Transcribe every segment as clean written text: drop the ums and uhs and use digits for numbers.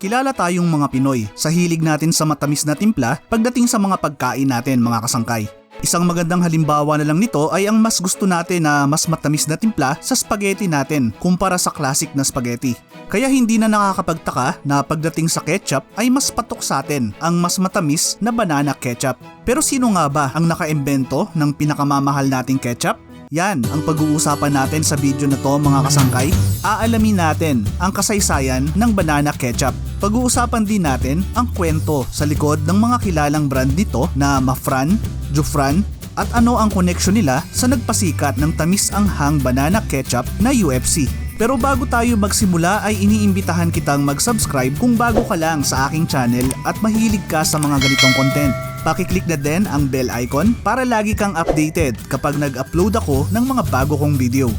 Kilala tayong mga Pinoy sa hilig natin sa matamis na timpla pagdating sa mga pagkain natin mga kasangkay. Isang magandang halimbawa na lang nito ay ang mas gusto natin na mas matamis na timpla sa spaghetti natin kumpara sa classic na spaghetti. Kaya hindi na nakakapagtaka na pagdating sa ketchup ay mas patok sa atin ang mas matamis na banana ketchup. Pero sino nga ba ang nakaimbento ng pinakamamahal nating ketchup? Yan ang pag-uusapan natin sa video na to mga kasangkay. Aalamin natin ang kasaysayan ng banana ketchup. Pag-uusapan din natin ang kwento sa likod ng mga kilalang brand nito na Mafran, Jufran at ano ang koneksyon nila sa nagpasikat ng tamis-anghang banana ketchup na UFC. Pero bago tayo magsimula ay iniimbitahan kitang mag-subscribe kung bago ka lang sa aking channel at mahilig ka sa mga ganitong content. Pakiclick na din ang bell icon para lagi kang updated kapag nag-upload ako ng mga bago kong video.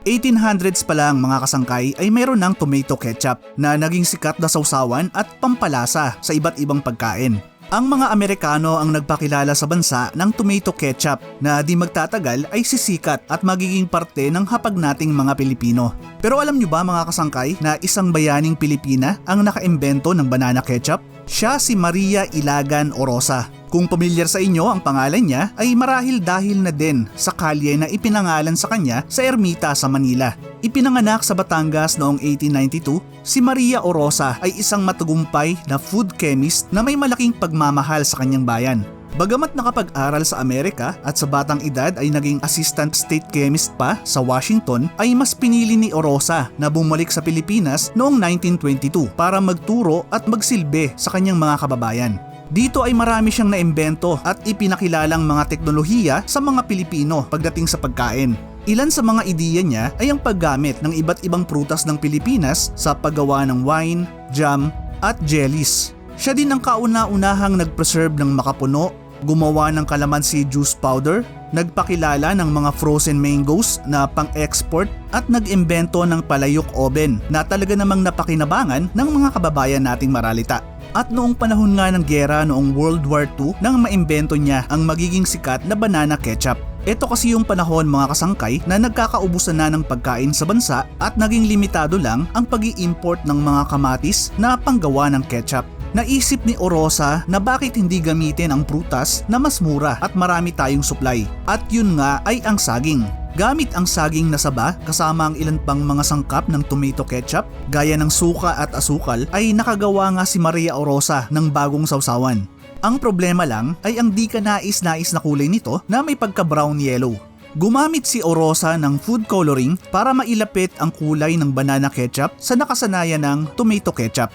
'1800s pa lang mga kasangkay ay mayroon ng tomato ketchup na naging sikat na sausawan at pampalasa sa iba't ibang pagkain. Ang mga Amerikano ang nagpakilala sa bansa ng tomato ketchup na di magtatagal ay sisikat at magiging parte ng hapag nating mga Pilipino. Pero alam nyo ba mga kasangkay na isang bayaning Pilipina ang nakaimbento ng banana ketchup? Siya si Maria Ilagan Orosa. Kung pamilyar sa inyo ang pangalan niya ay marahil dahil na din sa kalye na ipinangalan sa kanya sa Ermita sa Manila. Ipinanganak sa Batangas noong 1892, si Maria Orosa ay isang matagumpay na food chemist na may malaking pagmamahal sa kanyang bayan. Bagamat nakapag-aral sa Amerika at sa batang edad ay naging assistant state chemist pa sa Washington, ay mas pinili ni Orosa na bumalik sa Pilipinas noong 1922 para magturo at magsilbi sa kanyang mga kababayan. Dito ay marami siyang naimbento at ipinakilalang mga teknolohiya sa mga Pilipino pagdating sa pagkain. Ilan sa mga ideya niya ay ang paggamit ng iba't ibang prutas ng Pilipinas sa paggawa ng wine, jam at jellies. Siya din ang kauna-unahang nag-preserve ng makapuno, gumawa ng calamansi juice powder, nagpakilala ng mga frozen mangoes na pang-export at nag-imbento ng palayok oven na talaga namang napakinabangan ng mga kababayan nating maralita. At noong panahon nga ng giyera noong World War II nang maimbento niya ang magiging sikat na banana ketchup. Ito kasi yung panahon mga kasangkay na nagkakaubusan na ng pagkain sa bansa at naging limitado lang ang pag-i-import ng mga kamatis na panggawa ng ketchup. Naisip ni Orosa na bakit hindi gamitin ang prutas na mas mura at marami tayong supply. At yun nga ay ang saging. Gamit ang saging na saba kasama ang ilan pang mga sangkap ng tomato ketchup gaya ng suka at asukal ay nakagawa nga si Maria Orosa ng bagong sausawan. Ang problema lang ay ang di ka nais-nais na kulay nito na may pagka-brown yellow. Gumamit si Orosa ng food coloring para mailapit ang kulay ng banana ketchup sa nakasanayan ng tomato ketchup.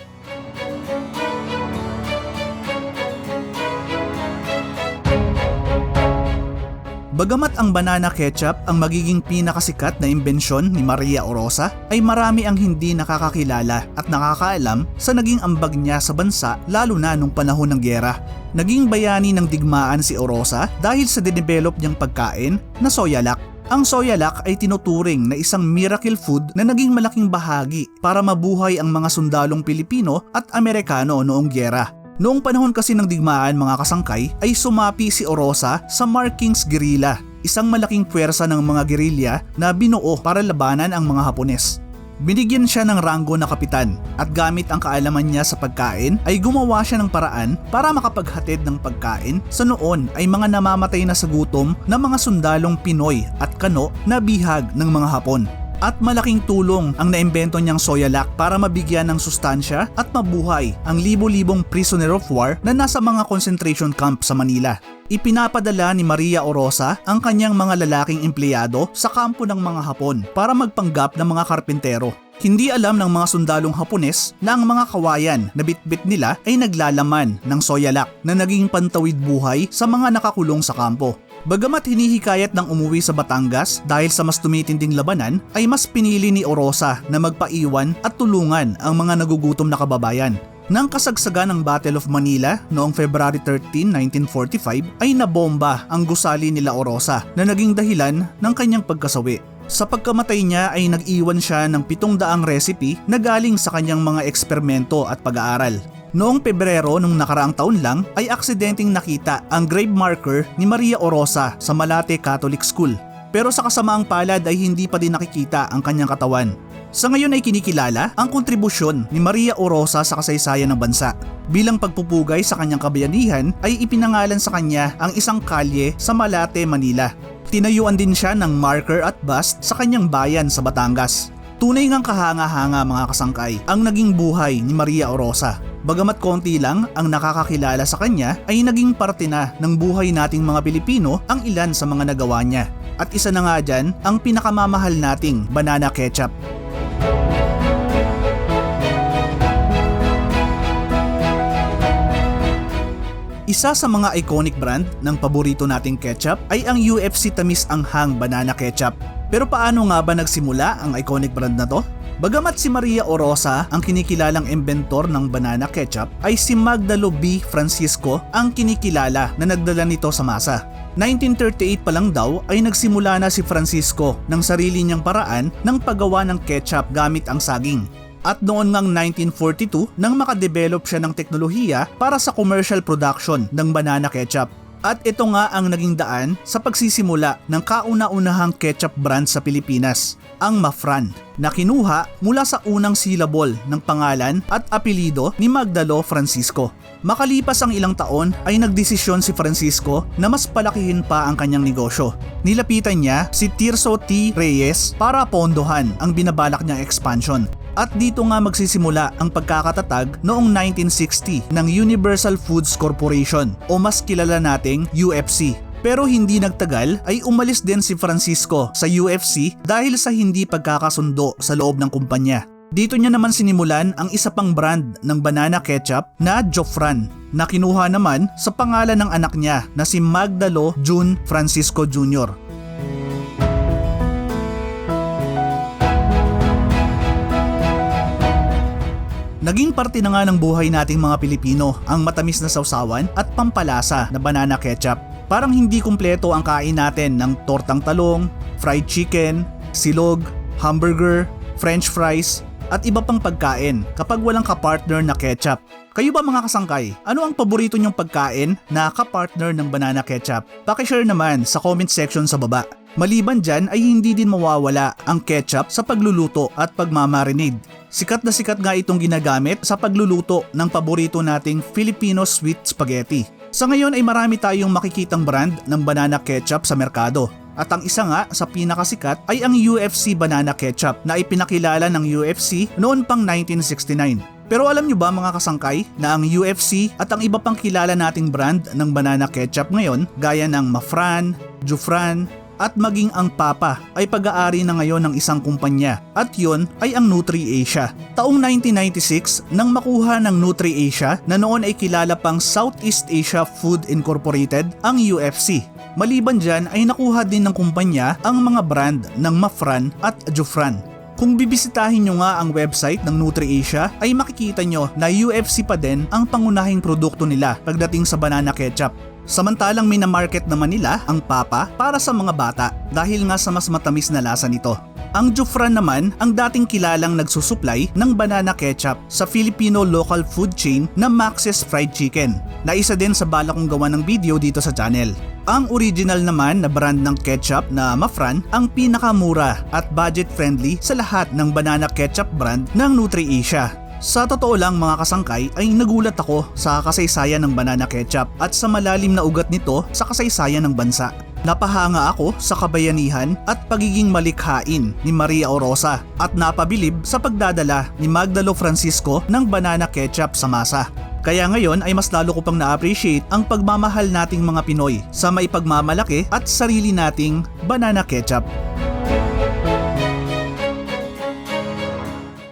Bagamat ang banana ketchup ang magiging pinakasikat na imbensyon ni Maria Orosa, ay marami ang hindi nakakakilala at nakakaalam sa naging ambag niya sa bansa lalo na nung panahon ng giyera. Naging bayani ng digmaan si Orosa dahil sa dinevelop niyang pagkain na soyalak. Ang soyalak ay tinuturing na isang miracle food na naging malaking bahagi para mabuhay ang mga sundalong Pilipino at Amerikano noong giyera. Noong panahon kasi ng digmaan mga kasangkay ay sumapi si Orosa sa Markings Guerrilla, isang malaking puwersa ng mga gerilya na binuo para labanan ang mga Hapones. Binigyan siya ng ranggo na kapitan at gamit ang kaalaman niya sa pagkain ay gumawa siya ng paraan para makapaghatid ng pagkain sa noon ay mga namamatay na sa gutom na mga sundalong Pinoy at Kano na bihag ng mga Hapon. At malaking tulong ang naimbento niyang soyalak para mabigyan ng sustansya at mabuhay ang libo-libong prisoner of war na nasa mga concentration camp sa Manila. Ipinapadala ni Maria Orosa ang kanyang mga lalaking empleyado sa kampo ng mga Hapon para magpanggap ng mga karpintero. Hindi alam ng mga sundalong Hapones na ang mga kawayan na bitbit nila ay naglalaman ng soyalak na naging pantawid buhay sa mga nakakulong sa kampo. Bagamat hinihikayat ng umuwi sa Batangas dahil sa mas tumitinding labanan, ay mas pinili ni Orosa na magpaiwan at tulungan ang mga nagugutom na kababayan. Nang kasagsagan ng Battle of Manila noong February 13, 1945 ay nabomba ang gusali nila Orosa na naging dahilan ng kanyang pagkasawi. Sa pagkamatay niya ay nag-iwan siya ng 700 recipe na galing sa kanyang mga eksperimento at pag-aaral. Noong Pebrero nung nakaraang taon lang ay aksidenteng nakita ang grave marker ni Maria Orosa sa Malate Catholic School. Pero sa kasamaang palad ay hindi pa din nakikita ang kanyang katawan. Sa ngayon ay kinikilala ang kontribusyon ni Maria Orosa sa kasaysayan ng bansa. Bilang pagpupugay sa kanyang kabayanihan ay ipinangalan sa kanya ang isang kalye sa Malate, Manila. Tinayuan din siya ng marker at bust sa kanyang bayan sa Batangas. Tunay ngang kahanga-hanga mga kasangkay ang naging buhay ni Maria Orosa. Bagamat konti lang ang nakakakilala sa kanya ay naging parte na ng buhay nating mga Pilipino ang ilan sa mga nagawa niya. At isa na nga dyan ang pinakamamahal nating banana ketchup. Isa sa mga iconic brand ng paborito nating ketchup ay ang UFC Tamis Anghang Banana Ketchup. Pero paano nga ba nagsimula ang iconic brand na to? Bagamat si Maria Orosa ang kinikilalang inventor ng banana ketchup, ay si Magdalo B. Francisco ang kinikilala na nagdala nito sa masa. 1938 pa lang daw ay nagsimula na si Francisco ng sarili niyang paraan ng paggawa ng ketchup gamit ang saging. At noon ngang 1942 nang makadevelop siya ng teknolohiya para sa commercial production ng banana ketchup. At ito nga ang naging daan sa pagsisimula ng kauna-unahang ketchup brand sa Pilipinas, ang Mafran, na kinuha mula sa unang syllable ng pangalan at apelido ni Magdalo Francisco. Makalipas ang ilang taon ay nagdesisyon si Francisco na mas palakihin pa ang kanyang negosyo. Nilapitan niya si Tirso T. Reyes para pondohan ang binabalak niyang expansion. At dito nga magsisimula ang pagkakatatag noong 1960 ng Universal Foods Corporation o mas kilala nating UFC. Pero hindi nagtagal ay umalis din si Francisco sa UFC dahil sa hindi pagkakasundo sa loob ng kumpanya. Dito niya naman sinimulan ang isa pang brand ng banana ketchup na Jofran na kinuha naman sa pangalan ng anak niya na si Magdalo June Francisco Jr. Naging parte na nga ng buhay nating mga Pilipino ang matamis na sausawan at pampalasa na banana ketchup. Parang hindi kumpleto ang kain natin ng tortang talong, fried chicken, silog, hamburger, french fries, at iba pang pagkain kapag walang kapartner na ketchup. Kayo ba mga kasangkay? Ano ang paborito nyong pagkain na kapartner ng banana ketchup? Paki-share naman sa comment section sa baba. Maliban dyan ay hindi din mawawala ang ketchup sa pagluluto at pagmamarinade. Sikat na sikat nga itong ginagamit sa pagluluto ng paborito nating Filipino sweet spaghetti. Sa ngayon ay marami tayong makikitang brand ng banana ketchup sa merkado. At ang isa nga sa pinakasikat ay ang UFC Banana Ketchup na ipinakilala ng UFC noon pang 1969. Pero alam nyo ba mga kasangkay na ang UFC at ang iba pang kilala nating brand ng banana ketchup ngayon gaya ng Mafran, Jofran, at maging ang Papa ay pag-aari na ngayon ng isang kumpanya at yun ay ang Nutri-Asia. Taong 1996 nang makuha ng Nutri-Asia na noon ay kilala pang Southeast Asia Food Incorporated ang UFC. Maliban dyan ay nakuha din ng kumpanya ang mga brand ng Mafran at Jofran. Kung bibisitahin nyo nga ang website ng Nutri-Asia ay makikita nyo na UFC pa din ang pangunahing produkto nila pagdating sa banana ketchup. Samantalang minamarket naman nila ang Papa para sa mga bata dahil nga sa mas matamis na lasa nito. Ang Jofran naman ang dating kilalang nagsusupply ng banana ketchup sa Filipino local food chain na Max's Fried Chicken na isa din sa balak kong gawa ng video dito sa channel. Ang original naman na brand ng ketchup na Mafran ang pinakamura at budget friendly sa lahat ng banana ketchup brand ng Nutri-Asia. Sa totoo lang mga kasangkay ay nagulat ako sa kasaysayan ng banana ketchup at sa malalim na ugat nito sa kasaysayan ng bansa. Napahanga ako sa kabayanihan at pagiging malikhain ni Maria Orosa at napabilib sa pagdadala ni Magdalo Francisco ng banana ketchup sa masa. Kaya ngayon ay mas lalo ko pang na-appreciate ang pagmamahal nating mga Pinoy sa maipagmamalaki at sarili nating banana ketchup.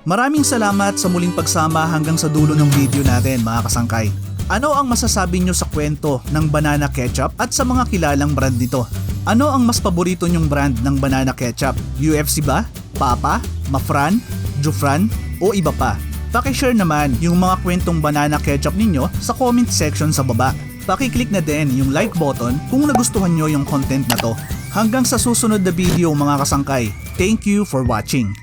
Maraming salamat sa muling pagsama hanggang sa dulo ng video natin mga kasangkay. Ano ang masasabi nyo sa kwento ng banana ketchup at sa mga kilalang brand nito? Ano ang mas paborito nyong brand ng banana ketchup? UFC ba? Papa? Mafran? Jofran? O iba pa? Paki-share naman yung mga kwentong banana ketchup ninyo sa comment section sa baba. Paki-click na din yung like button kung nagustuhan nyo yung content na to. Hanggang sa susunod na video mga kasangkay. Thank you for watching.